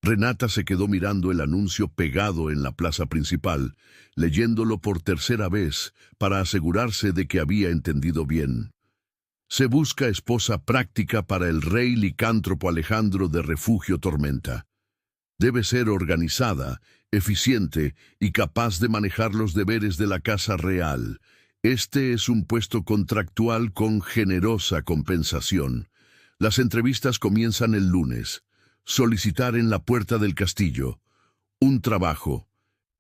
Renata se quedó mirando el anuncio pegado en la plaza principal, leyéndolo por tercera vez para asegurarse de que había entendido bien. Se busca esposa práctica para el rey licántropo Alejandro de Refugio Tormenta. Debe ser organizada, eficiente y capaz de manejar los deberes de la casa real. Este es un puesto contractual con generosa compensación. Las entrevistas comienzan el lunes. Solicitar en la puerta del castillo. Un trabajo.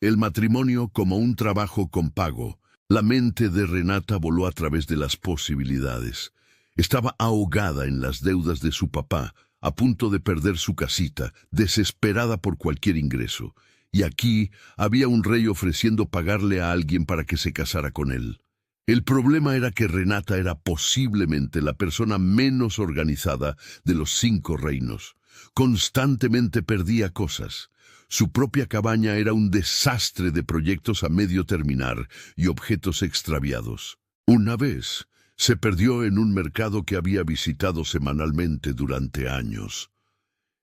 El matrimonio como un trabajo con pago. La mente de Renata voló a través de las posibilidades. Estaba ahogada en las deudas de su papá, a punto de perder su casita, desesperada por cualquier ingreso. Y aquí había un rey ofreciendo pagarle a alguien para que se casara con él. El problema era que Renata era posiblemente la persona menos organizada de los 5 reinos. Constantemente perdía cosas. Su propia cabaña era un desastre de proyectos a medio terminar y objetos extraviados. Una vez, se perdió en un mercado que había visitado semanalmente durante años.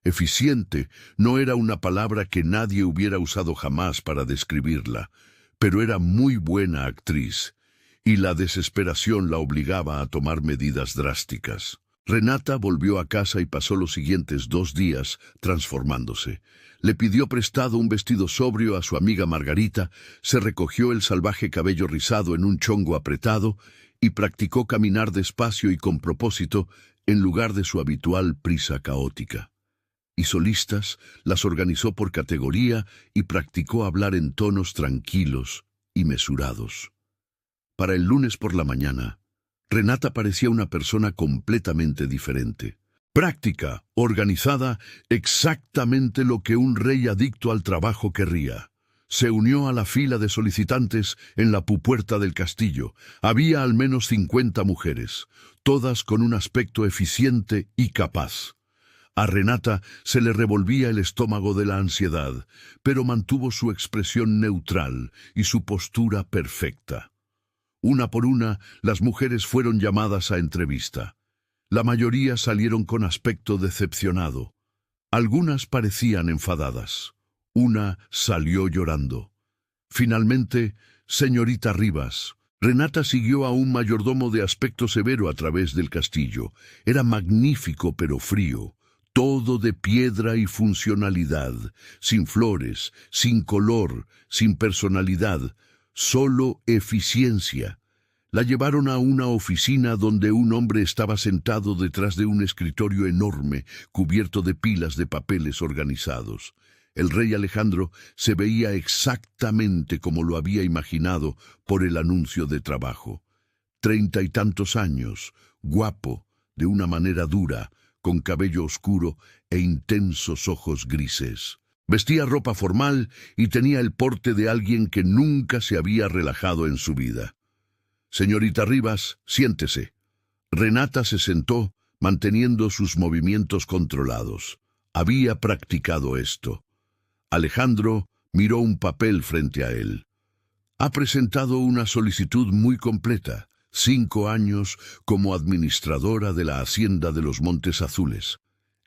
Eficiente no era una palabra que nadie hubiera usado jamás para describirla, pero era muy buena actriz, y la desesperación la obligaba a tomar medidas drásticas. Renata volvió a casa y pasó los siguientes 2 días transformándose. Le pidió prestado un vestido sobrio a su amiga Margarita, se recogió el salvaje cabello rizado en un chongo apretado y practicó caminar despacio y con propósito en lugar de su habitual prisa caótica. Hizo listas, las organizó por categoría y practicó hablar en tonos tranquilos y mesurados. Para el lunes por la mañana, Renata parecía una persona completamente diferente. Práctica, organizada, exactamente lo que un rey adicto al trabajo querría. Se unió a la fila de solicitantes en la puerta del castillo. Había al menos 50 mujeres, todas con un aspecto eficiente y capaz. A Renata se le revolvía el estómago de la ansiedad, pero mantuvo su expresión neutral y su postura perfecta. Una por una, las mujeres fueron llamadas a entrevista. La mayoría salieron con aspecto decepcionado. Algunas parecían enfadadas. Una salió llorando. Finalmente, señorita Rivas. Renata siguió a un mayordomo de aspecto severo a través del castillo. Era magnífico pero frío. Todo de piedra y funcionalidad. Sin flores, sin color, sin personalidad. Solo eficiencia. La llevaron a una oficina donde un hombre estaba sentado detrás de un escritorio enorme, cubierto de pilas de papeles organizados. El rey Alejandro se veía exactamente como lo había imaginado por el anuncio de trabajo. 30 y tantos años, guapo, de una manera dura, con cabello oscuro e intensos ojos grises. Vestía ropa formal y tenía el porte de alguien que nunca se había relajado en su vida. Señorita Rivas, siéntese. Renata se sentó, manteniendo sus movimientos controlados. Había practicado esto. Alejandro miró un papel frente a él. Ha presentado una solicitud muy completa. 5 años como administradora de la Hacienda de los Montes Azules.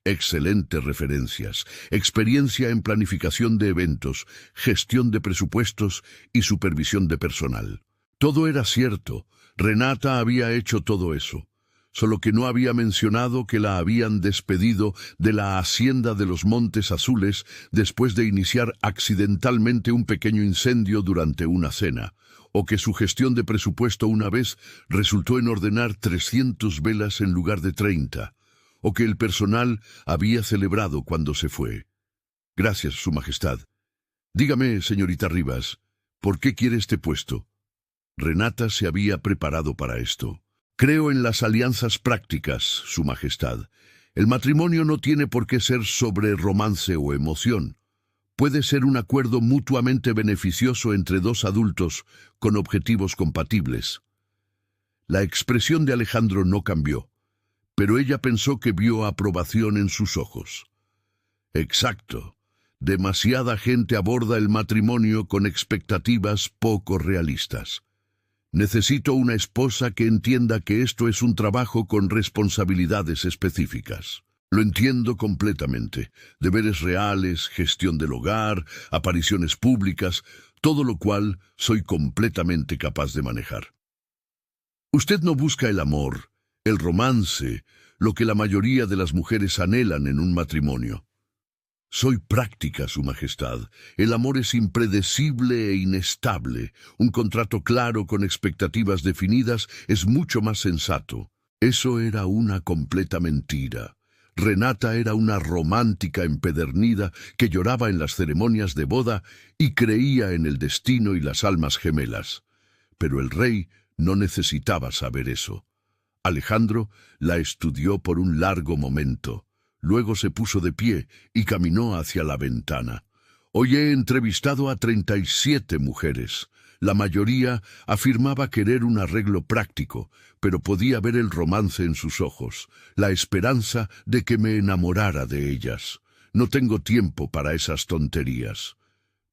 Excelentes referencias, experiencia en planificación de eventos, gestión de presupuestos y supervisión de personal. Todo era cierto, Renata había hecho todo eso, solo que no había mencionado que la habían despedido de la Hacienda de los Montes Azules después de iniciar accidentalmente un pequeño incendio durante una cena, o que su gestión de presupuesto una vez resultó en ordenar 300 velas en lugar de 30, o que el personal había celebrado cuando se fue. Gracias, Su Majestad. Dígame, señorita Rivas, ¿por qué quiere este puesto? Renata se había preparado para esto. Creo en las alianzas prácticas, Su Majestad. El matrimonio no tiene por qué ser sobre romance o emoción. Puede ser un acuerdo mutuamente beneficioso entre 2 adultos con objetivos compatibles. La expresión de Alejandro no cambió, pero ella pensó que vio aprobación en sus ojos. Exacto. Demasiada gente aborda el matrimonio con expectativas poco realistas. Necesito una esposa que entienda que esto es un trabajo con responsabilidades específicas. Lo entiendo completamente. Deberes reales, gestión del hogar, apariciones públicas, todo lo cual soy completamente capaz de manejar. Usted no busca el amor, el romance, lo que la mayoría de las mujeres anhelan en un matrimonio. Soy práctica, Su Majestad. El amor es impredecible e inestable. Un contrato claro con expectativas definidas es mucho más sensato. Eso era una completa mentira. Renata era una romántica empedernida que lloraba en las ceremonias de boda y creía en el destino y las almas gemelas. Pero el rey no necesitaba saber eso. Alejandro la estudió por un largo momento. Luego se puso de pie y caminó hacia la ventana. Hoy he entrevistado a 37 mujeres. La mayoría afirmaba querer un arreglo práctico, pero podía ver el romance en sus ojos, la esperanza de que me enamorara de ellas. No tengo tiempo para esas tonterías.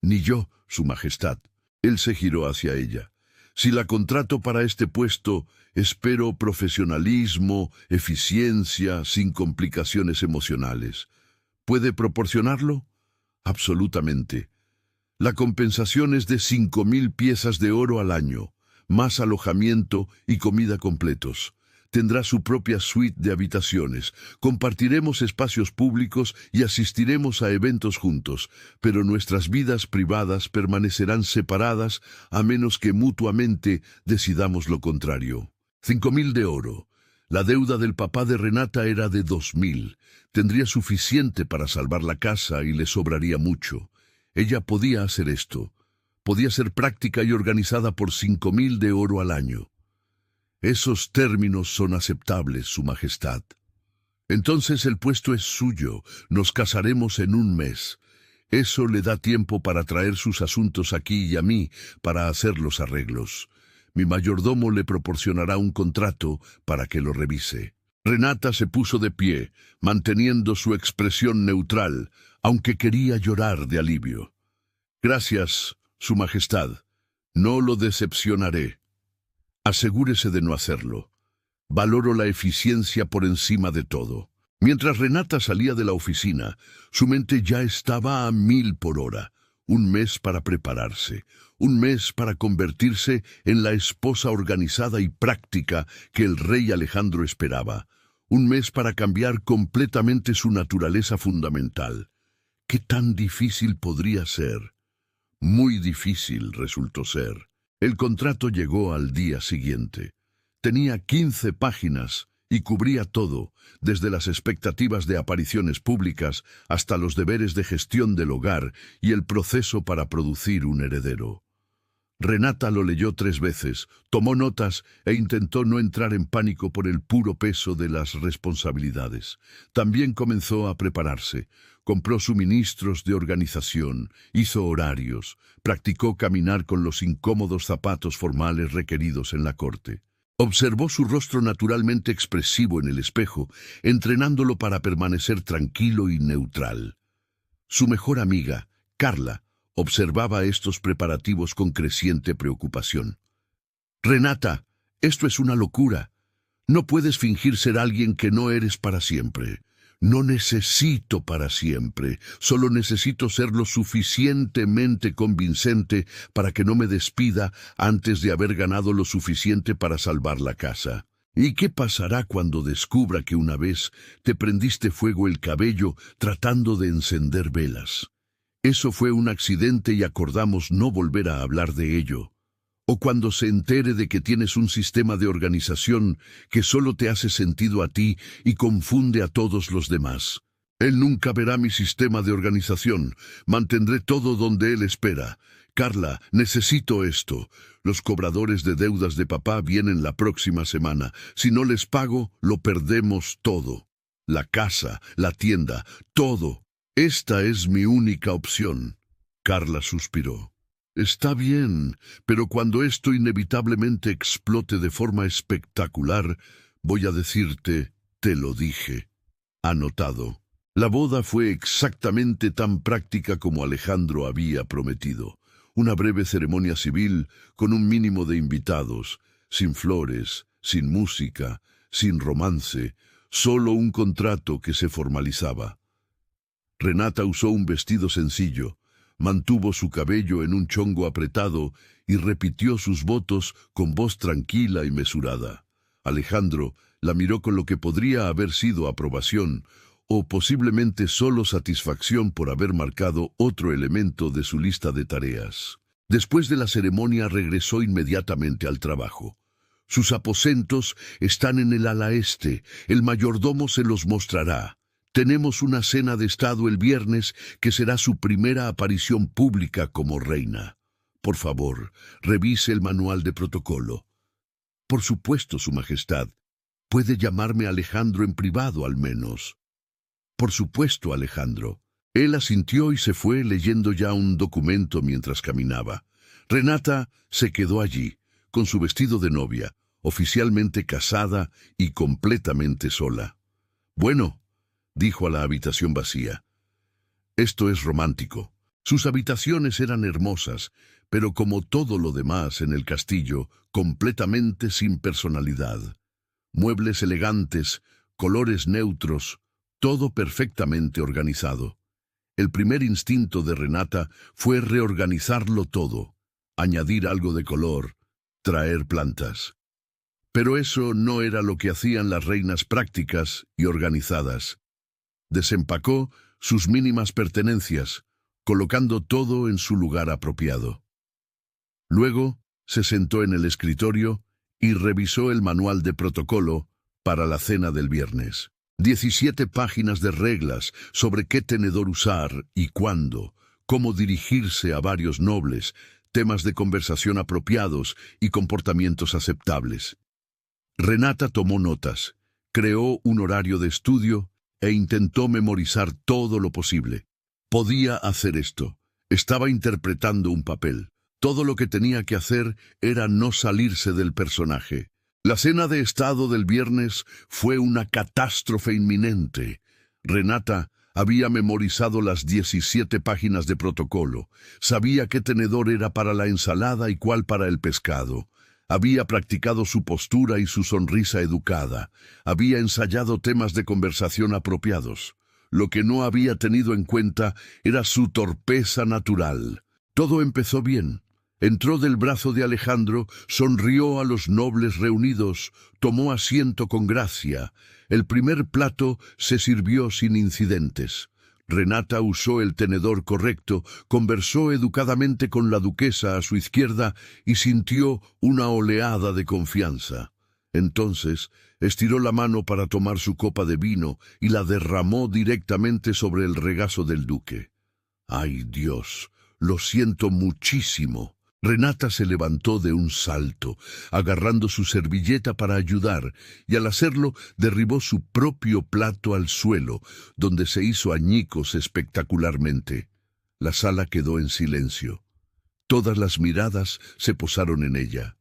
Ni yo, Su Majestad. Él se giró hacia ella. Si la contrato para este puesto, espero profesionalismo, eficiencia, sin complicaciones emocionales. ¿Puede proporcionarlo? Absolutamente. La compensación es de 5.000 piezas de oro al año, más alojamiento y comida completos. Tendrá su propia suite de habitaciones, compartiremos espacios públicos y asistiremos a eventos juntos, pero nuestras vidas privadas permanecerán separadas a menos que mutuamente decidamos lo contrario. 5.000 de oro. La deuda del papá de Renata era de 2.000. Tendría suficiente para salvar la casa y le sobraría mucho. Ella podía hacer esto. Podía ser práctica y organizada por 5.000 de oro al año. Esos términos son aceptables, Su Majestad. Entonces el puesto es suyo. Nos casaremos en un mes. Eso le da tiempo para traer sus asuntos aquí y a mí para hacer los arreglos. Mi mayordomo le proporcionará un contrato para que lo revise. Renata se puso de pie, manteniendo su expresión neutral, aunque quería llorar de alivio. Gracias, Su Majestad. No lo decepcionaré. Asegúrese de no hacerlo. Valoro la eficiencia por encima de todo. Mientras Renata salía de la oficina, su mente ya estaba a 1.000 por hora. Un mes para prepararse, un mes para convertirse en la esposa organizada y práctica que el rey Alejandro esperaba. Un mes para cambiar completamente su naturaleza fundamental. ¿Qué tan difícil podría ser? Muy difícil resultó ser. El contrato llegó al día siguiente. Tenía 15 páginas y cubría todo, desde las expectativas de apariciones públicas hasta los deberes de gestión del hogar y el proceso para producir un heredero. Renata lo leyó 3 veces, tomó notas e intentó no entrar en pánico por el puro peso de las responsabilidades. También comenzó a prepararse. Compró suministros de organización, hizo horarios, practicó caminar con los incómodos zapatos formales requeridos en la corte. Observó su rostro naturalmente expresivo en el espejo, entrenándolo para permanecer tranquilo y neutral. Su mejor amiga, Carla, observaba estos preparativos con creciente preocupación. «Renata, esto es una locura. No puedes fingir ser alguien que no eres para siempre. No necesito para siempre, solo necesito ser lo suficientemente convincente para que no me despida antes de haber ganado lo suficiente para salvar la casa. ¿Y qué pasará cuando descubra que una vez te prendiste fuego el cabello tratando de encender velas? Eso fue un accidente y acordamos no volver a hablar de ello. O cuando se entere de que tienes un sistema de organización que solo te hace sentido a ti y confunde a todos los demás. Él nunca verá mi sistema de organización. Mantendré todo donde él espera. Carla, necesito esto. Los cobradores de deudas de papá vienen la próxima semana. Si no les pago, lo perdemos todo. La casa, la tienda, todo. Esta es mi única opción. Carla suspiró. Está bien, pero cuando esto inevitablemente explote de forma espectacular, voy a decirte, te lo dije. Anotado. La boda fue exactamente tan práctica como Alejandro había prometido. Una breve ceremonia civil con un mínimo de invitados, sin flores, sin música, sin romance, solo un contrato que se formalizaba. Renata usó un vestido sencillo, mantuvo su cabello en un chongo apretado y repitió sus votos con voz tranquila y mesurada. Alejandro la miró con lo que podría haber sido aprobación o posiblemente solo satisfacción por haber marcado otro elemento de su lista de tareas. Después de la ceremonia regresó inmediatamente al trabajo. Sus aposentos están en el ala este, el mayordomo se los mostrará. Tenemos una cena de estado el viernes que será su primera aparición pública como reina. Por favor, revise el manual de protocolo. Por supuesto, Su Majestad. Puede llamarme Alejandro en privado al menos. Por supuesto, Alejandro. Él asintió y se fue leyendo ya un documento mientras caminaba. Renata se quedó allí, con su vestido de novia, oficialmente casada y completamente sola. Bueno, dijo a la habitación vacía. Esto es romántico. Sus habitaciones eran hermosas, pero como todo lo demás en el castillo, completamente sin personalidad. Muebles elegantes, colores neutros, todo perfectamente organizado. El primer instinto de Renata fue reorganizarlo todo, añadir algo de color, traer plantas. Pero eso no era lo que hacían las reinas prácticas y organizadas. Desempacó sus mínimas pertenencias, colocando todo en su lugar apropiado. Luego se sentó en el escritorio y revisó el manual de protocolo para la cena del viernes. 17 páginas de reglas sobre qué tenedor usar y cuándo, cómo dirigirse a varios nobles, temas de conversación apropiados y comportamientos aceptables. Renata tomó notas, creó un horario de estudio e intentó memorizar todo lo posible. Podía hacer esto. Estaba interpretando un papel. Todo lo que tenía que hacer era no salirse del personaje. La cena de estado del viernes fue una catástrofe inminente. Renata había memorizado las 17 páginas de protocolo. Sabía qué tenedor era para la ensalada y cuál para el pescado. Había practicado su postura y su sonrisa educada. Había ensayado temas de conversación apropiados. Lo que no había tenido en cuenta era su torpeza natural. Todo empezó bien. Entró del brazo de Alejandro, sonrió a los nobles reunidos, tomó asiento con gracia. El primer plato se sirvió sin incidentes. Renata usó el tenedor correcto, conversó educadamente con la duquesa a su izquierda y sintió una oleada de confianza. Entonces estiró la mano para tomar su copa de vino y la derramó directamente sobre el regazo del duque. ¡Ay, Dios! Lo siento muchísimo. Renata se levantó de un salto, agarrando su servilleta para ayudar, y al hacerlo derribó su propio plato al suelo, donde se hizo añicos espectacularmente. La sala quedó en silencio. Todas las miradas se posaron en ella.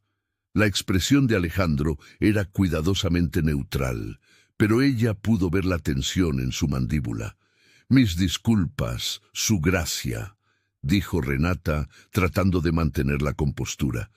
La expresión de Alejandro era cuidadosamente neutral, pero ella pudo ver la tensión en su mandíbula. «Mis disculpas, Su Gracia», dijo Renata, tratando de mantener la compostura.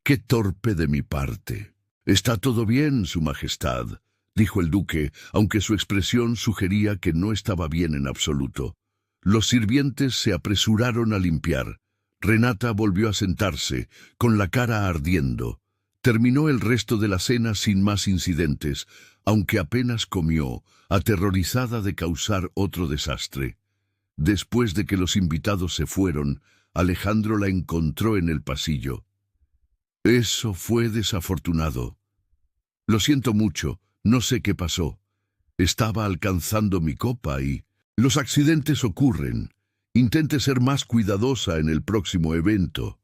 «Qué torpe de mi parte». «Está todo bien, Su Majestad», dijo el duque, aunque su expresión sugería que no estaba bien en absoluto. Los sirvientes se apresuraron a limpiar. Renata volvió a sentarse, con la cara ardiendo. Terminó el resto de la cena sin más incidentes, aunque apenas comió, aterrorizada de causar otro desastre. Después de que los invitados se fueron, Alejandro la encontró en el pasillo. «Eso fue desafortunado. Lo siento mucho, no sé qué pasó. Estaba alcanzando mi copa y... Los accidentes ocurren. Intente ser más cuidadosa en el próximo evento».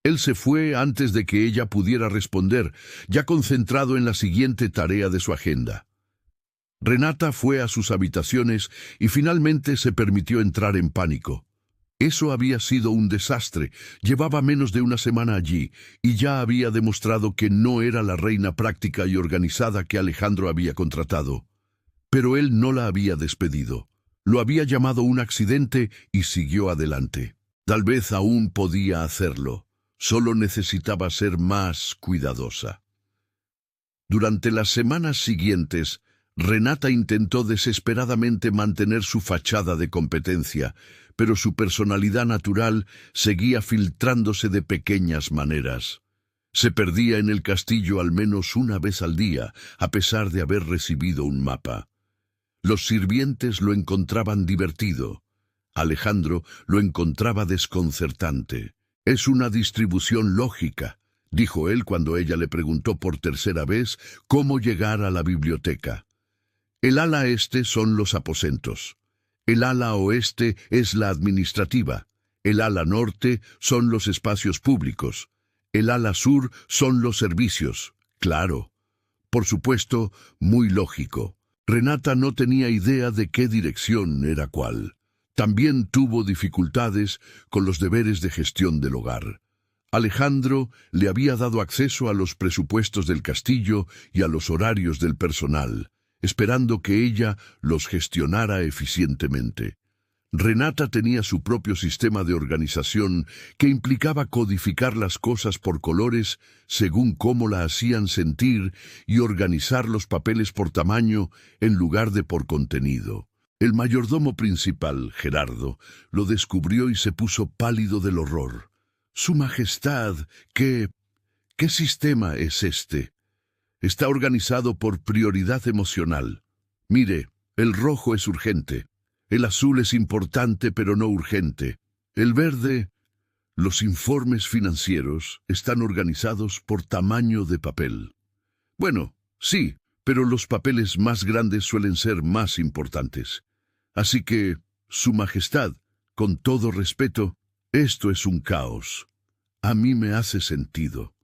Él se fue antes de que ella pudiera responder, ya concentrado en la siguiente tarea de su agenda. Renata fue a sus habitaciones y finalmente se permitió entrar en pánico. Eso había sido un desastre. Llevaba menos de una semana allí y ya había demostrado que no era la reina práctica y organizada que Alejandro había contratado. Pero él no la había despedido. Lo había llamado un accidente y siguió adelante. Tal vez aún podía hacerlo. Solo necesitaba ser más cuidadosa. Durante las semanas siguientes, Renata intentó desesperadamente mantener su fachada de competencia, pero su personalidad natural seguía filtrándose de pequeñas maneras. Se perdía en el castillo al menos una vez al día, a pesar de haber recibido un mapa. Los sirvientes lo encontraban divertido. Alejandro lo encontraba desconcertante. «Es una distribución lógica», dijo él cuando ella le preguntó por tercera vez cómo llegar a la biblioteca. «El ala este son los aposentos. El ala oeste es la administrativa. El ala norte son los espacios públicos. El ala sur son los servicios». Claro. Por supuesto, muy lógico. Renata no tenía idea de qué dirección era cuál. También tuvo dificultades con los deberes de gestión del hogar. Alejandro le había dado acceso a los presupuestos del castillo y a los horarios del personal, esperando que ella los gestionara eficientemente. Renata tenía su propio sistema de organización que implicaba codificar las cosas por colores según cómo la hacían sentir y organizar los papeles por tamaño en lugar de por contenido. El mayordomo principal, Gerardo, lo descubrió y se puso pálido del horror. «Su Majestad, ¿qué sistema es este? Está organizado por prioridad emocional. Mire, el rojo es urgente. El azul es importante pero no urgente. El verde, los informes financieros están organizados por tamaño de papel». Bueno, sí, pero los papeles más grandes suelen ser más importantes. Así que, Su Majestad, con todo respeto, esto es un caos. A mí me hace sentido.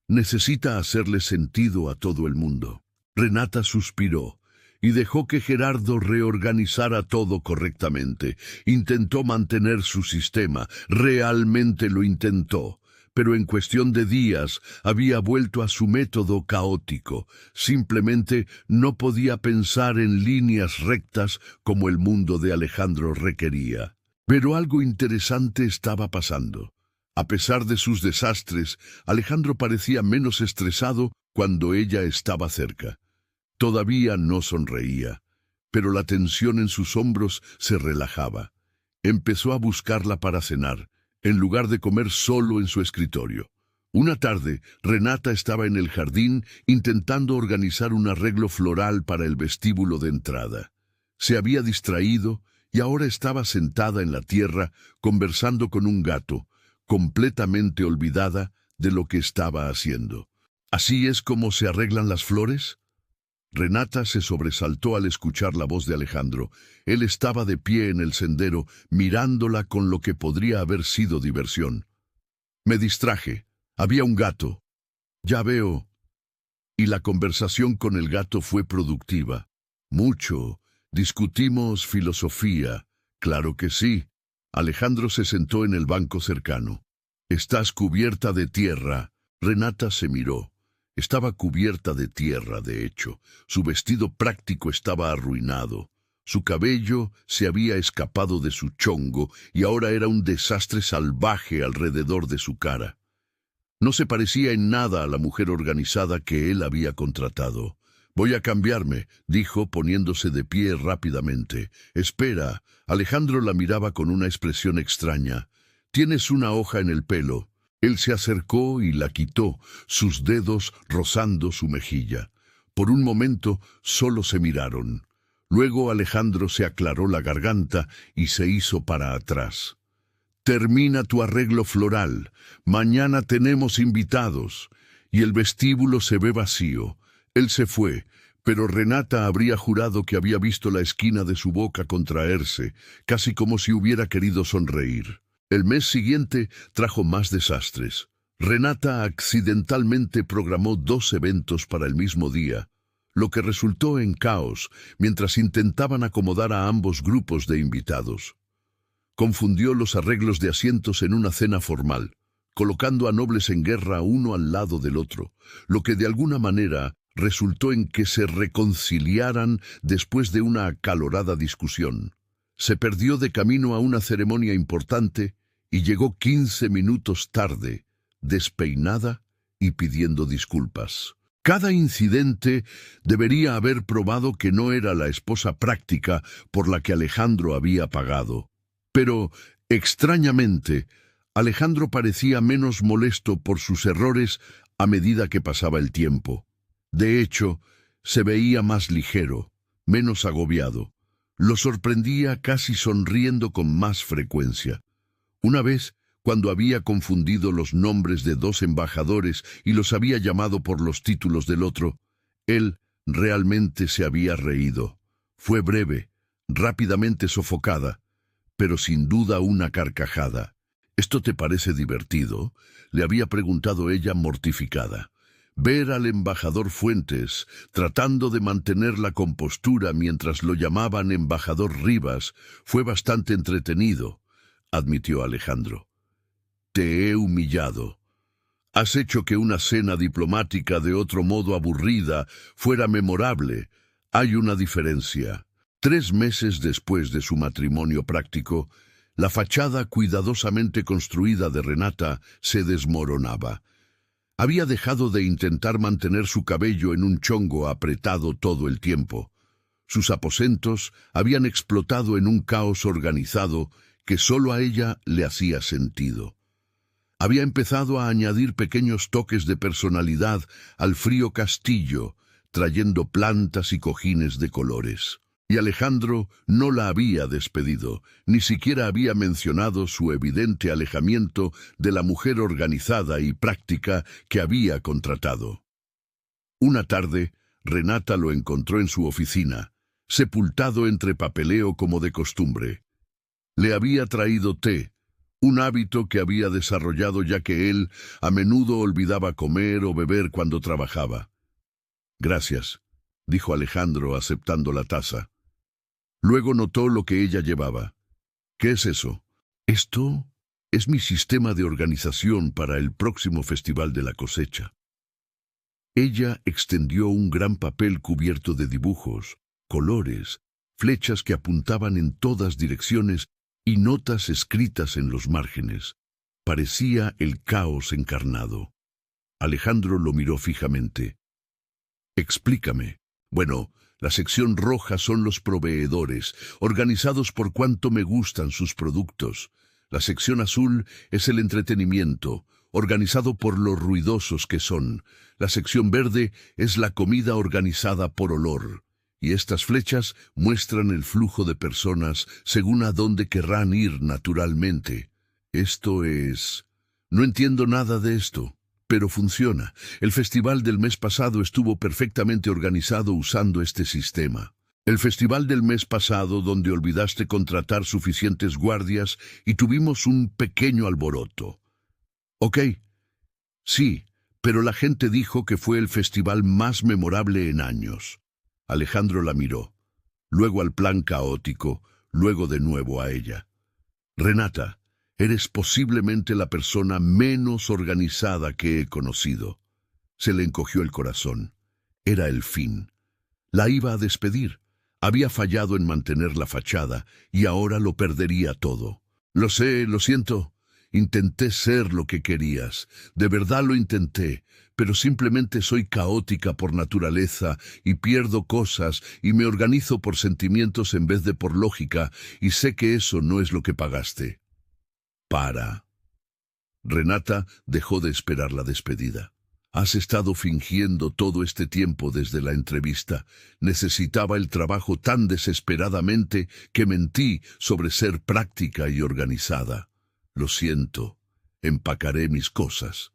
Necesita hacerle sentido a todo el mundo. Renata suspiró y dejó que Gerardo reorganizara todo correctamente. Intentó mantener su sistema, realmente lo intentó, pero en cuestión de días había vuelto a su método caótico. Simplemente no podía pensar en líneas rectas como el mundo de Alejandro requería. Pero algo interesante estaba pasando. A pesar de sus desastres, Alejandro parecía menos estresado cuando ella estaba cerca. Todavía no sonreía, pero la tensión en sus hombros se relajaba. Empezó a buscarla para cenar, en lugar de comer solo en su escritorio. Una tarde, Renata estaba en el jardín intentando organizar un arreglo floral para el vestíbulo de entrada. Se había distraído y ahora estaba sentada en la tierra conversando con un gato, completamente olvidada de lo que estaba haciendo. ¿Así es como se arreglan las flores? Renata se sobresaltó al escuchar la voz de Alejandro. Él estaba de pie en el sendero, mirándola con lo que podría haber sido diversión. Me distraje. Había un gato. Ya veo. Y la conversación con el gato fue productiva. Mucho. Discutimos filosofía. Claro que sí. Alejandro se sentó en el banco cercano. Estás cubierta de tierra. Renata se miró. Estaba cubierta de tierra, de hecho. Su vestido práctico estaba arruinado. Su cabello se había escapado de su chongo y ahora era un desastre salvaje alrededor de su cara. No se parecía en nada a la mujer organizada que él había contratado. «Voy a cambiarme», dijo poniéndose de pie rápidamente. «Espera». Alejandro la miraba con una expresión extraña. «Tienes una hoja en el pelo». Él se acercó y la quitó, sus dedos rozando su mejilla. Por un momento solo se miraron. Luego Alejandro se aclaró la garganta y se hizo para atrás. «Termina tu arreglo floral. Mañana tenemos invitados». Y el vestíbulo se ve vacío. Él se fue, pero Renata habría jurado que había visto la esquina de su boca contraerse, casi como si hubiera querido sonreír. El mes siguiente trajo más desastres. Renata accidentalmente programó 2 eventos para el mismo día, lo que resultó en caos mientras intentaban acomodar a ambos grupos de invitados. Confundió los arreglos de asientos en una cena formal, colocando a nobles en guerra uno al lado del otro, lo que de alguna manera resultó en que se reconciliaran después de una acalorada discusión. Se perdió de camino a una ceremonia importante y llegó 15 minutos tarde, despeinada y pidiendo disculpas. Cada incidente debería haber probado que no era la esposa práctica por la que Alejandro había pagado. Pero, extrañamente, Alejandro parecía menos molesto por sus errores a medida que pasaba el tiempo. De hecho, se veía más ligero, menos agobiado. Lo sorprendía casi sonriendo con más frecuencia. Una vez, cuando había confundido los nombres de dos embajadores y los había llamado por los títulos del otro, él realmente se había reído. Fue breve, rápidamente sofocada, pero sin duda una carcajada. ¿Esto te parece divertido?, le había preguntado ella mortificada. Ver al embajador Fuentes tratando de mantener la compostura mientras lo llamaban embajador Rivas fue bastante entretenido, admitió Alejandro. Te he humillado. Has hecho que una cena diplomática de otro modo aburrida fuera memorable. Hay una diferencia. 3 meses después de su matrimonio práctico, la fachada cuidadosamente construida de Renata se desmoronaba. Había dejado de intentar mantener su cabello en un chongo apretado todo el tiempo. Sus aposentos habían explotado en un caos organizado que solo a ella le hacía sentido. Había empezado a añadir pequeños toques de personalidad al frío castillo, trayendo plantas y cojines de colores. Y Alejandro no la había despedido, ni siquiera había mencionado su evidente alejamiento de la mujer organizada y práctica que había contratado. Una tarde, Renata lo encontró en su oficina, sepultado entre papeleo como de costumbre. Le había traído té, un hábito que había desarrollado ya que él a menudo olvidaba comer o beber cuando trabajaba. Gracias, dijo Alejandro aceptando la taza. Luego notó lo que ella llevaba. ¿Qué es eso? Esto es mi sistema de organización para el próximo Festival de la Cosecha. Ella extendió un gran papel cubierto de dibujos, colores, flechas que apuntaban en todas direcciones y notas escritas en los márgenes. Parecía el caos encarnado. Alejandro lo miró fijamente. Explícame. Bueno, la sección roja son los proveedores, organizados por cuánto me gustan sus productos. La sección azul es el entretenimiento, organizado por lo ruidosos que son. La sección verde es la comida organizada por olor. Y estas flechas muestran el flujo de personas según a dónde querrán ir naturalmente. Esto es... No entiendo nada de esto. Pero funciona. El festival del mes pasado estuvo perfectamente organizado usando este sistema. El festival del mes pasado donde olvidaste contratar suficientes guardias y tuvimos un pequeño alboroto. Ok. Sí, pero la gente dijo que fue el festival más memorable en años. Alejandro la miró, luego al plan caótico, luego de nuevo a ella. Renata, eres posiblemente la persona menos organizada que he conocido. Se le encogió el corazón. Era el fin. La iba a despedir. Había fallado en mantener la fachada y ahora lo perdería todo. Lo sé, lo siento. Intenté ser lo que querías. De verdad lo intenté, pero simplemente soy caótica por naturaleza y pierdo cosas y me organizo por sentimientos en vez de por lógica y sé que eso no es lo que pagaste. Para. Renata dejó de esperar la despedida. Has estado fingiendo todo este tiempo desde la entrevista. Necesitaba el trabajo tan desesperadamente que mentí sobre ser práctica y organizada. Lo siento. Empacaré mis cosas.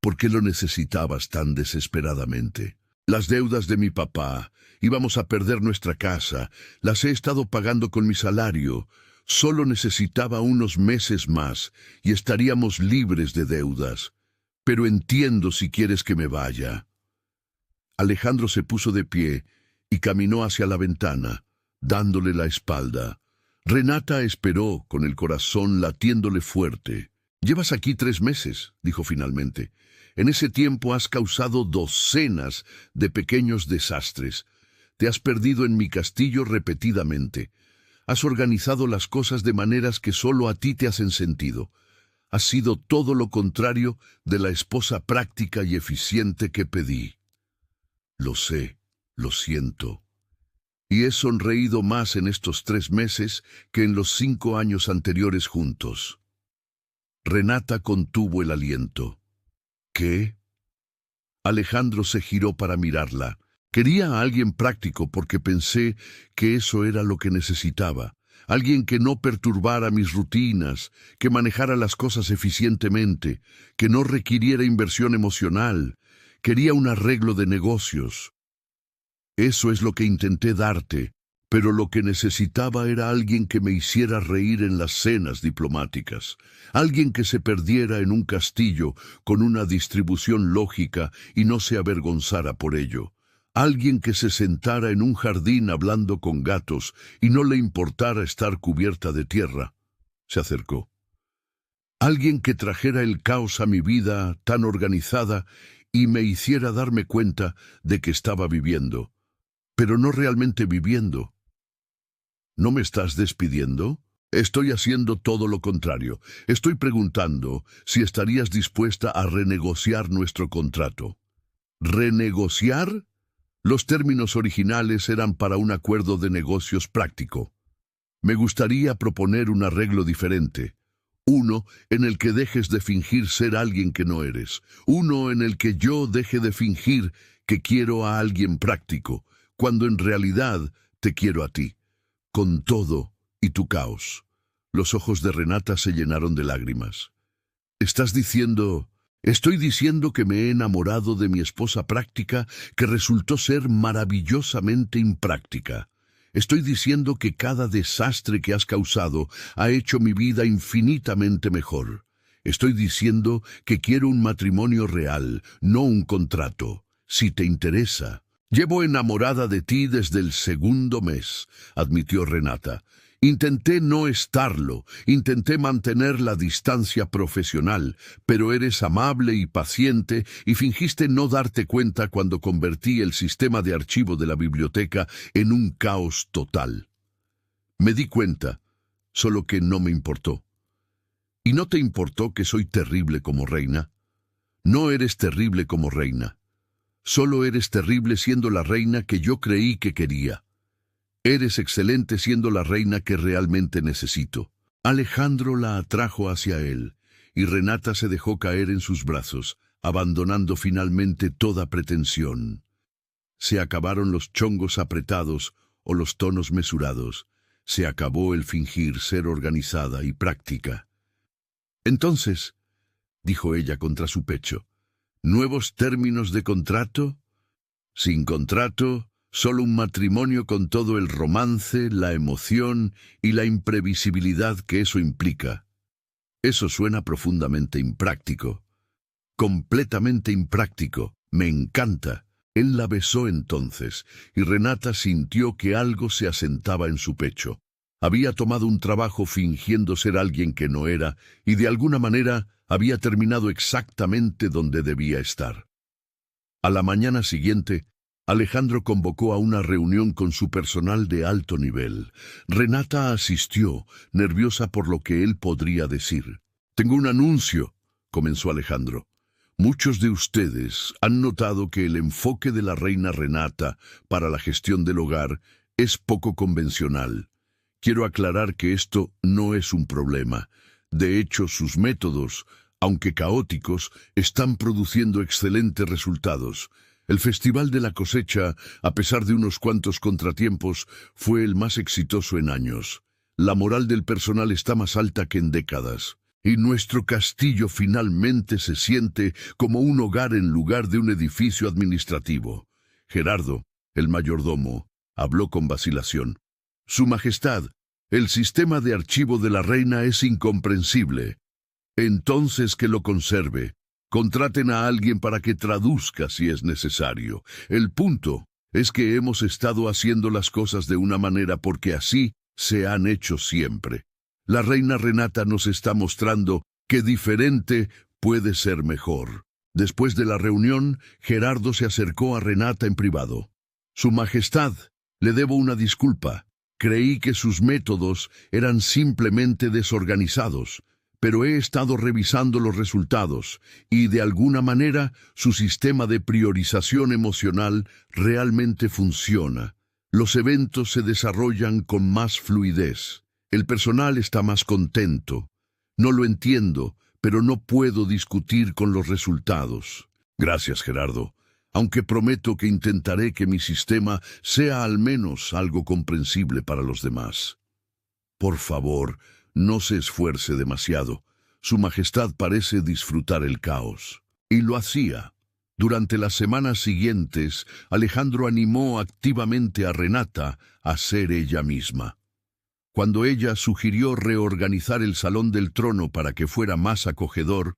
¿Por qué lo necesitabas tan desesperadamente? Las deudas de mi papá. Íbamos a perder nuestra casa. Las he estado pagando con mi salario. Solo necesitaba unos meses más y estaríamos libres de deudas. Pero entiendo si quieres que me vaya. Alejandro se puso de pie y caminó hacia la ventana, dándole la espalda. Renata esperó, con el corazón latiéndole fuerte. «Llevas aquí 3 meses», dijo finalmente. «En ese tiempo has causado docenas de pequeños desastres. Te has perdido en mi castillo repetidamente. Has organizado las cosas de maneras que solo a ti te hacen sentido. Has sido todo lo contrario de la esposa práctica y eficiente que pedí». Lo sé, lo siento. Y he sonreído más en estos 3 meses que en los 5 años anteriores juntos. Renata contuvo el aliento. ¿Qué? Alejandro se giró para mirarla. Quería a alguien práctico porque pensé que eso era lo que necesitaba. Alguien que no perturbara mis rutinas, que manejara las cosas eficientemente, que no requiriera inversión emocional. Quería un arreglo de negocios. Eso es lo que intenté darte, pero lo que necesitaba era alguien que me hiciera reír en las cenas diplomáticas, alguien que se perdiera en un castillo con una distribución lógica y no se avergonzara por ello, alguien que se sentara en un jardín hablando con gatos y no le importara estar cubierta de tierra. Se acercó. Alguien que trajera el caos a mi vida tan organizada y me hiciera darme cuenta de que estaba viviendo, pero no realmente viviendo. ¿No me estás despidiendo? Estoy haciendo todo lo contrario. Estoy preguntando si estarías dispuesta a renegociar nuestro contrato. ¿Renegociar? Los términos originales eran para un acuerdo de negocios práctico. Me gustaría proponer un arreglo diferente. Uno en el que dejes de fingir ser alguien que no eres. Uno en el que yo deje de fingir que quiero a alguien práctico, cuando en realidad te quiero a ti, con todo y tu caos. Los ojos de Renata se llenaron de lágrimas. ¿Estás diciendo? Estoy diciendo que me he enamorado de mi esposa práctica, que resultó ser maravillosamente impráctica. Estoy diciendo que cada desastre que has causado ha hecho mi vida infinitamente mejor. Estoy diciendo que quiero un matrimonio real, no un contrato. Si te interesa. Llevo enamorada de ti desde el segundo mes, admitió Renata. Intenté no estarlo, intenté mantener la distancia profesional, pero eres amable y paciente y fingiste no darte cuenta cuando convertí el sistema de archivo de la biblioteca en un caos total. Me di cuenta, solo que no me importó. ¿Y no te importó que soy terrible como reina? No eres terrible como reina. Solo eres terrible siendo la reina que yo creí que quería. Eres excelente siendo la reina que realmente necesito. Alejandro la atrajo hacia él, y Renata se dejó caer en sus brazos, abandonando finalmente toda pretensión. Se acabaron los chongos apretados o los tonos mesurados. Se acabó el fingir ser organizada y práctica. Entonces, dijo ella contra su pecho, ¿nuevos términos de contrato? Sin contrato, solo un matrimonio con todo el romance, la emoción y la imprevisibilidad que eso implica. Eso suena profundamente impráctico. Completamente impráctico. Me encanta. Él la besó entonces, y Renata sintió que algo se asentaba en su pecho. Había tomado un trabajo fingiendo ser alguien que no era, y de alguna manera había terminado exactamente donde debía estar. A la mañana siguiente, Alejandro convocó a una reunión con su personal de alto nivel. Renata asistió, nerviosa por lo que él podría decir. «Tengo un anuncio», comenzó Alejandro. «Muchos de ustedes han notado que el enfoque de la reina Renata para la gestión del hogar es poco convencional. Quiero aclarar que esto no es un problema. De hecho, sus métodos, aunque caóticos, están produciendo excelentes resultados. El Festival de la Cosecha, a pesar de unos cuantos contratiempos, fue el más exitoso en años. La moral del personal está más alta que en décadas. Y nuestro castillo finalmente se siente como un hogar en lugar de un edificio administrativo». Gerardo, el mayordomo, habló con vacilación. «Su Majestad, el sistema de archivo de la reina es incomprensible. Entonces que lo conserve. Contraten a alguien para que traduzca si es necesario. El punto es que hemos estado haciendo las cosas de una manera porque así se han hecho siempre. La reina Renata nos está mostrando que diferente puede ser mejor». Después de la reunión, Gerardo se acercó a Renata en privado. «Su Majestad, le debo una disculpa. Creí que sus métodos eran simplemente desorganizados, pero he estado revisando los resultados y de alguna manera su sistema de priorización emocional realmente funciona. Los eventos se desarrollan con más fluidez. El personal está más contento. No lo entiendo, pero no puedo discutir con los resultados. Gracias, Gerardo. Aunque prometo que intentaré que mi sistema sea al menos algo comprensible para los demás. Por favor, no se esfuerce demasiado. Su Majestad parece disfrutar el caos. Y lo hacía. Durante las semanas siguientes, Alejandro animó activamente a Renata a ser ella misma. Cuando ella sugirió reorganizar el Salón del Trono para que fuera más acogedor,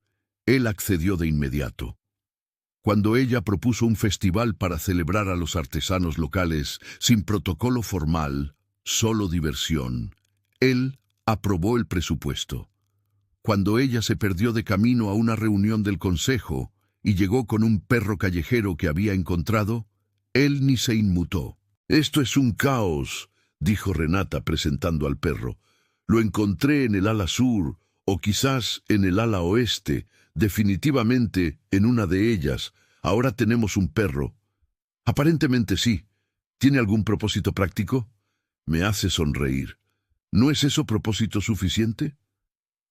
él accedió de inmediato. Cuando ella propuso un festival para celebrar a los artesanos locales sin protocolo formal, solo diversión, él aprobó el presupuesto. Cuando ella se perdió de camino a una reunión del consejo y llegó con un perro callejero que había encontrado, él ni se inmutó. «Esto es un caos», dijo Renata presentando al perro. «Lo encontré en el ala sur, o quizás en el ala oeste, definitivamente en una de ellas. Ahora tenemos un perro». «Aparentemente sí. ¿Tiene algún propósito práctico?» Me hace sonreír. ¿No es eso propósito suficiente?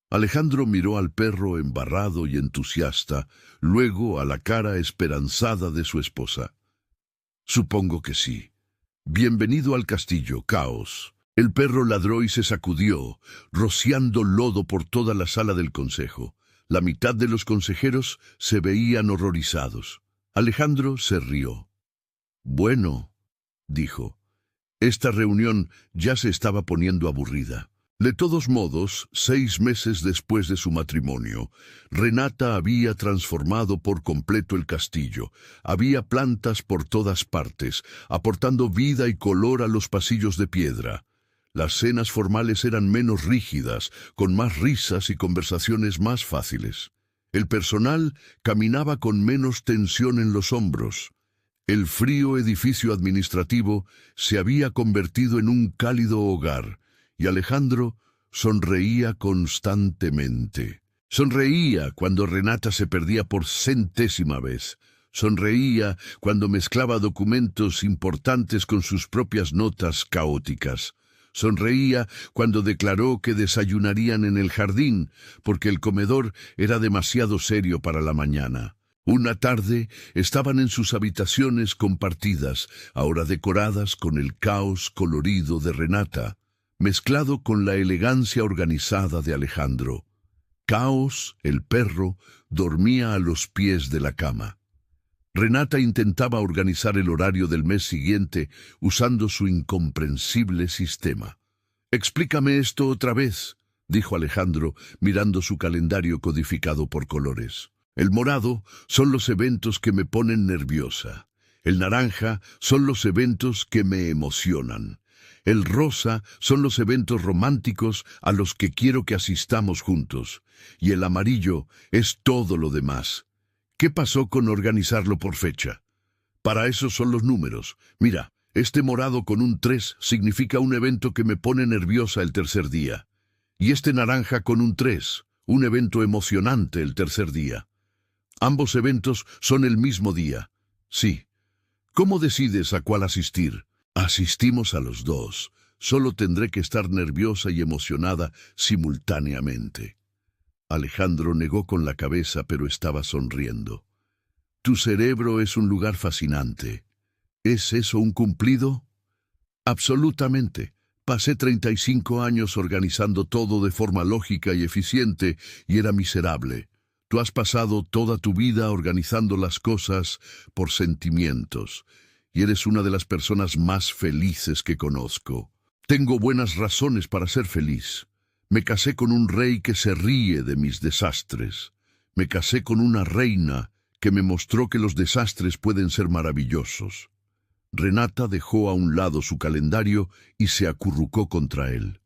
Alejandro miró al perro embarrado y entusiasta, luego a la cara esperanzada de su esposa. Supongo que sí. Bienvenido al castillo, Caos. El perro ladró y se sacudió, rociando lodo por toda la sala del consejo. La mitad de los consejeros se veían horrorizados. Alejandro se rió. «Bueno», dijo, «esta reunión ya se estaba poniendo aburrida». De todos modos, 6 meses después de su matrimonio, Renata había transformado por completo el castillo. Había plantas por todas partes, aportando vida y color a los pasillos de piedra. Las cenas formales eran menos rígidas, con más risas y conversaciones más fáciles. El personal caminaba con menos tensión en los hombros. El frío edificio administrativo se había convertido en un cálido hogar, y Alejandro sonreía constantemente. Sonreía cuando Renata se perdía por 100ª vez. Sonreía cuando mezclaba documentos importantes con sus propias notas caóticas. Sonreía cuando declaró que desayunarían en el jardín, porque el comedor era demasiado serio para la mañana. Una tarde estaban en sus habitaciones compartidas, ahora decoradas con el caos colorido de Renata, mezclado con la elegancia organizada de Alejandro. Caos, el perro, dormía a los pies de la cama. Renata intentaba organizar el horario del mes siguiente usando su incomprensible sistema. «Explícame esto otra vez», dijo Alejandro, mirando su calendario codificado por colores. «El morado son los eventos que me ponen nerviosa. El naranja son los eventos que me emocionan. El rosa son los eventos románticos a los que quiero que asistamos juntos. Y el amarillo es todo lo demás. ¿Qué pasó con organizarlo por fecha? Para eso son los números. Mira, este morado con un 3 significa un evento que me pone nerviosa el tercer día. Y este naranja con un 3, un evento emocionante el tercer día. Ambos eventos son el mismo día. Sí. ¿Cómo decides a cuál asistir? Asistimos a los dos. Solo tendré que estar nerviosa y emocionada simultáneamente». Alejandro negó con la cabeza, pero estaba sonriendo. «Tu cerebro es un lugar fascinante. ¿Es eso un cumplido?» «Absolutamente. Pasé 35 años organizando todo de forma lógica y eficiente y era miserable. Tú has pasado toda tu vida organizando las cosas por sentimientos. Y eres una de las personas más felices que conozco. Tengo buenas razones para ser feliz. Me casé con un rey que se ríe de mis desastres. Me casé con una reina que me mostró que los desastres pueden ser maravillosos». Renata dejó a un lado su calendario y se acurrucó contra él.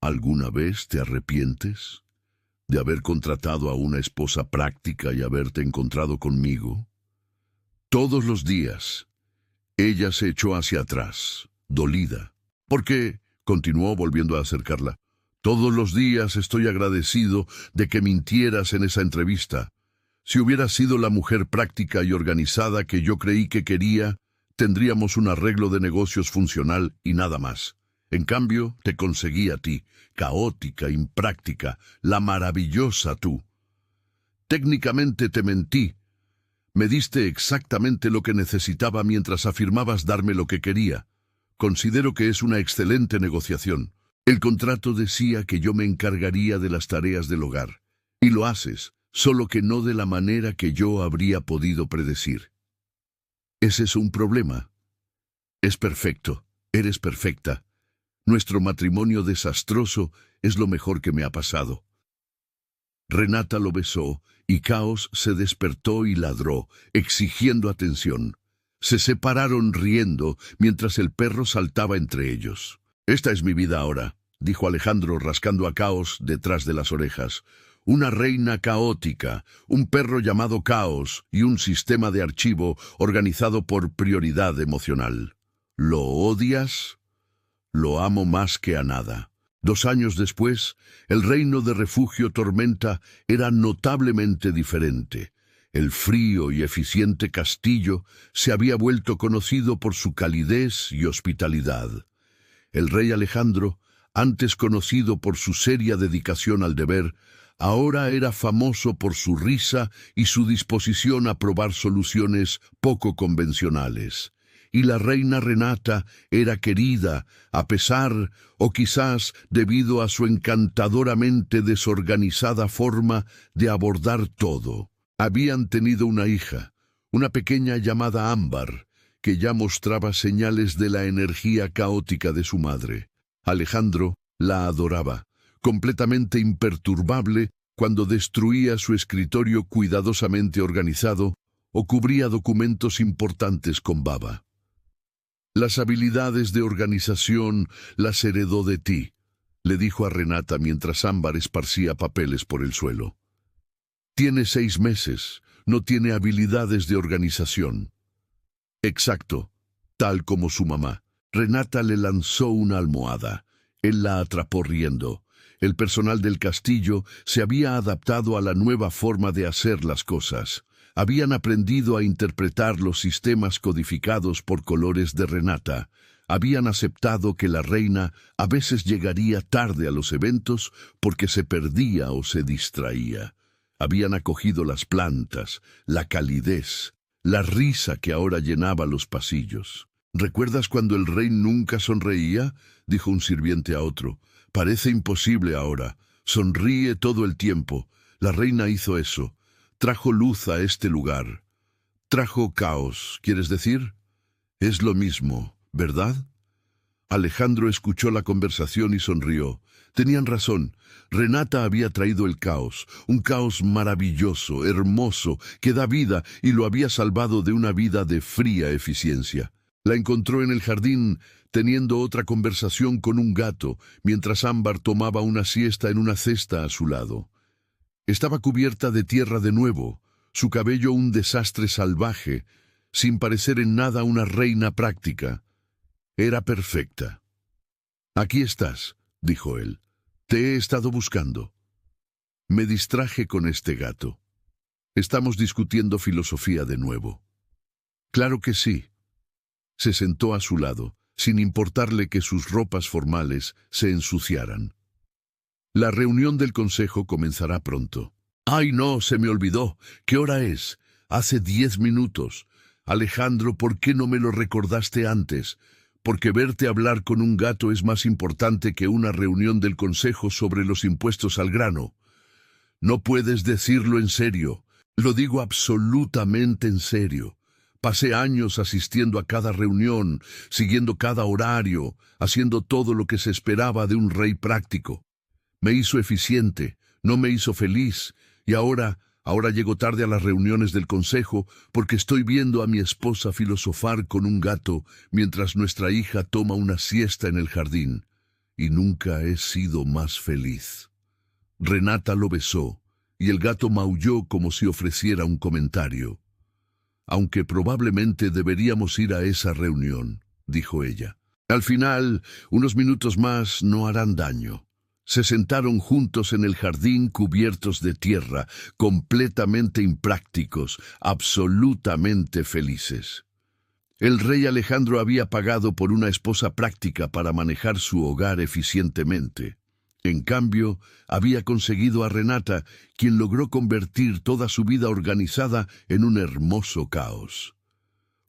«¿Alguna vez te arrepientes de haber contratado a una esposa práctica y haberte encontrado conmigo?» «Todos los días». Ella se echó hacia atrás, dolida. «¿Por qué?», continuó volviendo a acercarla. Todos los días estoy agradecido de que mintieras en esa entrevista. Si hubieras sido la mujer práctica y organizada que yo creí que quería, tendríamos un arreglo de negocios funcional y nada más. En cambio, te conseguí a ti, caótica, impráctica, la maravillosa tú. Técnicamente te mentí. Me diste exactamente lo que necesitaba mientras afirmabas darme lo que quería. Considero que es una excelente negociación. El contrato decía que yo me encargaría de las tareas del hogar. Y lo haces, solo que no de la manera que yo habría podido predecir. ¿Ese es un problema? Es perfecto. Eres perfecta. Nuestro matrimonio desastroso es lo mejor que me ha pasado. Renata lo besó, y Caos se despertó y ladró, exigiendo atención. Se separaron riendo, mientras el perro saltaba entre ellos. «Esta es mi vida ahora», dijo Alejandro rascando a Caos detrás de las orejas. «Una reina caótica, un perro llamado Caos y un sistema de archivo organizado por prioridad emocional. ¿Lo odias?» «Lo amo más que a nada». 2 años después, el reino de Refugio Tormenta era notablemente diferente. El frío y eficiente castillo se había vuelto conocido por su calidez y hospitalidad. El rey Alejandro, antes conocido por su seria dedicación al deber, ahora era famoso por su risa y su disposición a probar soluciones poco convencionales. Y la reina Renata era querida, a pesar, o quizás debido a su encantadoramente desorganizada forma de abordar todo. Habían tenido una hija, una pequeña llamada Ámbar, que ya mostraba señales de la energía caótica de su madre. Alejandro la adoraba, completamente imperturbable cuando destruía su escritorio cuidadosamente organizado o cubría documentos importantes con baba. «Las habilidades de organización las heredó de ti», le dijo a Renata mientras Ámbar esparcía papeles por el suelo. «Tiene 6 meses, no tiene habilidades de organización». «Exacto, tal como su mamá». Renata le lanzó una almohada. Él la atrapó riendo. El personal del castillo se había adaptado a la nueva forma de hacer las cosas. Habían aprendido a interpretar los sistemas codificados por colores de Renata. Habían aceptado que la reina a veces llegaría tarde a los eventos porque se perdía o se distraía. Habían acogido las plantas, la calidez, la risa que ahora llenaba los pasillos. «¿Recuerdas cuando el rey nunca sonreía?», dijo un sirviente a otro. «Parece imposible ahora. Sonríe todo el tiempo. La reina hizo eso. Trajo luz a este lugar. Trajo caos, ¿quieres decir? Es lo mismo, ¿verdad?» Alejandro escuchó la conversación y sonrió. Tenían razón. Renata había traído el caos, un caos maravilloso, hermoso, que da vida y lo había salvado de una vida de fría eficiencia. La encontró en el jardín teniendo otra conversación con un gato, mientras Ámbar tomaba una siesta en una cesta a su lado. Estaba cubierta de tierra de nuevo, su cabello un desastre salvaje, sin parecer en nada una reina práctica. Era perfecta. «Aquí estás», dijo él. «Te he estado buscando». Me distraje con este gato. Estamos discutiendo filosofía de nuevo. «Claro que sí». Se sentó a su lado, sin importarle que sus ropas formales se ensuciaran. «La reunión del consejo comenzará pronto». «¡Ay, no! Se me olvidó. ¿Qué hora es?» «Hace 10 minutos. Alejandro, ¿por qué no me lo recordaste antes?» «Porque verte hablar con un gato es más importante que una reunión del consejo sobre los impuestos al grano». «No puedes decirlo en serio». «Lo digo absolutamente en serio. Pasé años asistiendo a cada reunión, siguiendo cada horario, haciendo todo lo que se esperaba de un rey práctico. Me hizo eficiente, no me hizo feliz, y ahora llego tarde a las reuniones del consejo porque estoy viendo a mi esposa filosofar con un gato mientras nuestra hija toma una siesta en el jardín, y nunca he sido más feliz». Renata lo besó, y el gato maulló como si ofreciera un comentario. «Aunque probablemente deberíamos ir a esa reunión», dijo ella. «Al final, unos minutos más no harán daño». Se sentaron juntos en el jardín cubiertos de tierra, completamente imprácticos, absolutamente felices. El rey Alejandro había pagado por una esposa práctica para manejar su hogar eficientemente. En cambio, había conseguido a Renata, quien logró convertir toda su vida organizada en un hermoso caos.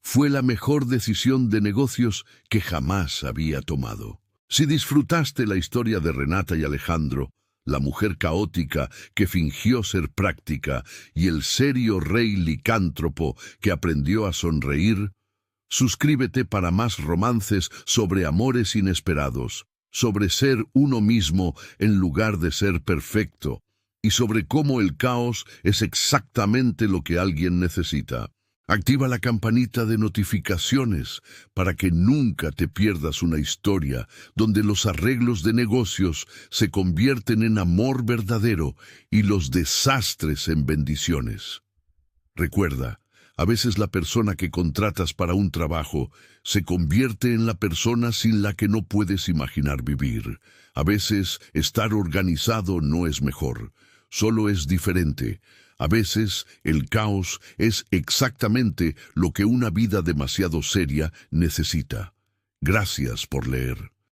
Fue la mejor decisión de negocios que jamás había tomado. Si disfrutaste la historia de Renata y Alejandro, la mujer caótica que fingió ser práctica y el serio rey licántropo que aprendió a sonreír, suscríbete para más romances sobre amores inesperados, sobre ser uno mismo en lugar de ser perfecto, y sobre cómo el caos es exactamente lo que alguien necesita. Activa la campanita de notificaciones para que nunca te pierdas una historia donde los arreglos de negocios se convierten en amor verdadero y los desastres en bendiciones. Recuerda, a veces la persona que contratas para un trabajo se convierte en la persona sin la que no puedes imaginar vivir. A veces estar organizado no es mejor, solo es diferente. A veces el caos es exactamente lo que una vida demasiado seria necesita. Gracias por leer.